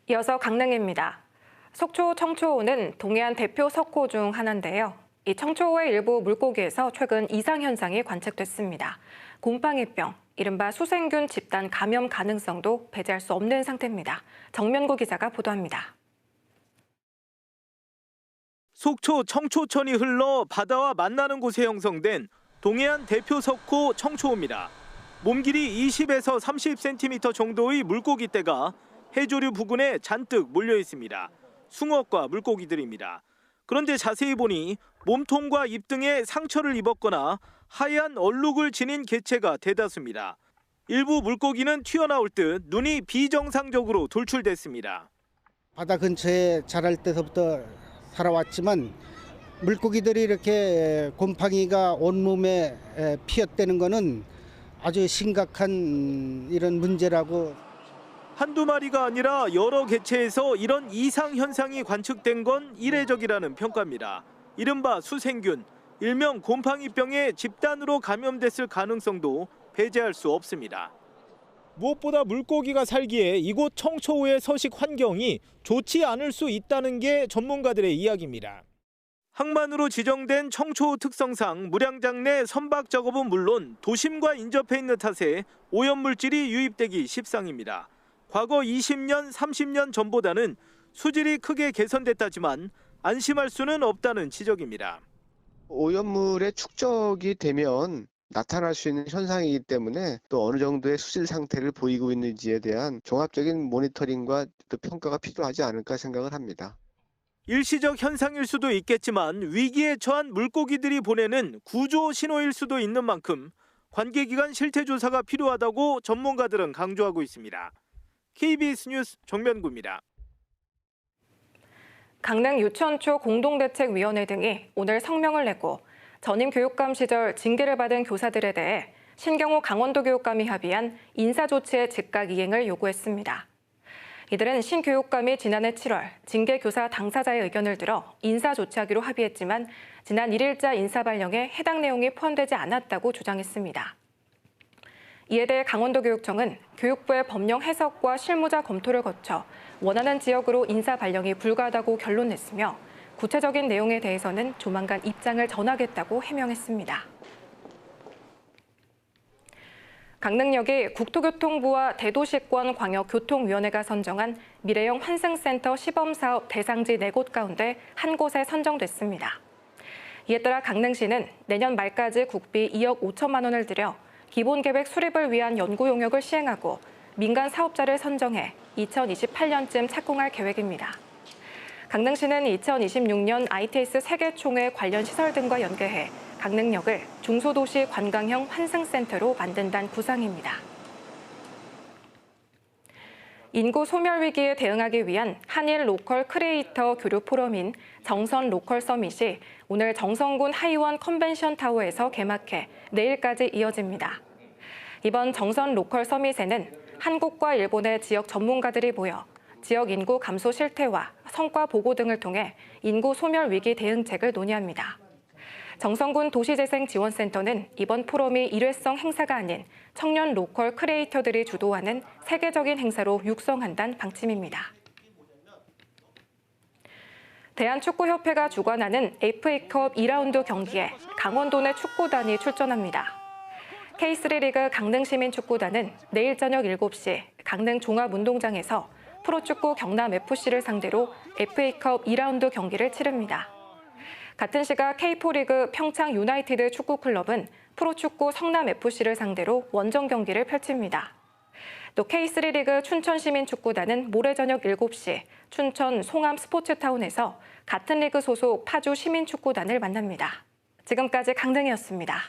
이어서 강릉입니다. 속초 청초호는 동해안 대표 석호 중 하나인데요. 이 청초호의 일부 물고기에서 최근 이상 현상이 관측됐습니다. 곰팡이병, 이른바 수생균 집단 감염 가능성도 배제할 수 없는 상태입니다. 정면구 기자가 보도합니다. 속초 청초천이 흘러 바다와 만나는 곳에 형성된 동해안 대표 석호 청초호입니다. 몸길이 20에서 30cm 정도의 물고기떼가 해조류 부근에 잔뜩 몰려 있습니다. 숭어과 물고기들입니다. 그런데 자세히 보니 몸통과 입 등에 상처를 입었거나 하얀 얼룩을 지닌 개체가 대다수입니다. 일부 물고기는 튀어나올 듯 눈이 비정상적으로 돌출됐습니다. 바다 근처에 자랄 때서부터 살아왔지만 물고기들이 이렇게 곰팡이가 온몸에 피었다는 것은 아주 심각한 이런 문제라고. 한두 마리가 아니라 여러 개체에서 이런 이상 현상이 관측된 건 이례적이라는 평가입니다. 이른바 수생균, 일명 곰팡이병에 집단으로 감염됐을 가능성도 배제할 수 없습니다. 무엇보다 물고기가 살기에 이곳 청초호의 서식 환경이 좋지 않을 수 있다는 게 전문가들의 이야기입니다. 항만으로 지정된 청초호 특성상 무량장 내 선박 작업은 물론 도심과 인접해 있는 탓에 오염물질이 유입되기 십상입니다. 과거 20년, 30년 전보다는 수질이 크게 개선됐다지만 안심할 수는 없다는 지적입니다. 오염물의 축적이 되면 나타날 수 있는 현상이기 때문에 또 어느 정도의 수질 상태를 보이고 있는지에 대한 종합적인 모니터링과 또 평가가 필요하지 않을까 생각을 합니다. 일시적 현상일 수도 있겠지만 위기에 처한 물고기들이 보내는 구조 신호일 수도 있는 만큼 관계기관 실태조사가 필요하다고 전문가들은 강조하고 있습니다. KBS 뉴스 정면구입니다. 강릉 유치원초 공동대책위원회 등이 오늘 성명을 내고 전임 교육감 시절 징계를 받은 교사들에 대해 신경호 강원도 교육감이 합의한 인사조치의 즉각 이행을 요구했습니다. 이들은 신 교육감이 지난해 7월 징계 교사 당사자의 의견을 들어 인사조치하기로 합의했지만 지난 1일자 인사발령에 해당 내용이 포함되지 않았다고 주장했습니다. 이에 대해 강원도교육청은 교육부의 법령 해석과 실무자 검토를 거쳐 원하는 지역으로 인사 발령이 불가하다고 결론냈으며 구체적인 내용에 대해서는 조만간 입장을 전하겠다고 해명했습니다. 강릉역이 국토교통부와 대도시권 광역교통위원회가 선정한 미래형 환승센터 시범사업 대상지 4곳 가운데 한 곳에 선정됐습니다. 이에 따라 강릉시는 내년 말까지 국비 2억 5천만 원을 들여 기본계획 수립을 위한 연구 용역을 시행하고 민간 사업자를 선정해 2028년쯤 착공할 계획입니다. 강릉시는 2026년 ITS 세계총회 관련 시설 등과 연계해 강릉역을 중소도시 관광형 환승센터로 만든다는 구상입니다. 인구 소멸 위기에 대응하기 위한 한일 로컬 크리에이터 교류 포럼인 정선 로컬 서밋이 오늘 정선군 하이원 컨벤션 타워에서 개막해 내일까지 이어집니다. 이번 정선 로컬 서밋에는 한국과 일본의 지역 전문가들이 모여 지역 인구 감소 실태와 성과 보고 등을 통해 인구 소멸 위기 대응책을 논의합니다. 정선군 도시재생지원센터는 이번 포럼이 일회성 행사가 아닌 청년 로컬 크리에이터들이 주도하는 세계적인 행사로 육성한다는 방침입니다. 대한축구협회가 주관하는 FA컵 2라운드 경기에 강원도 내 축구단이 출전합니다. K3 리그 강릉시민축구단은 내일 저녁 7시 강릉 종합운동장에서 프로축구 경남FC를 상대로 FA컵 2라운드 경기를 치릅니다. 같은 시각 K4 리그 평창 유나이티드 축구클럽은 프로축구 성남FC를 상대로 원정 경기를 펼칩니다. 또 K3 리그 춘천시민축구단은 모레 저녁 7시 춘천 송암 스포츠타운에서 같은 리그 소속 파주 시민축구단을 만납니다. 지금까지 강릉이었습니다.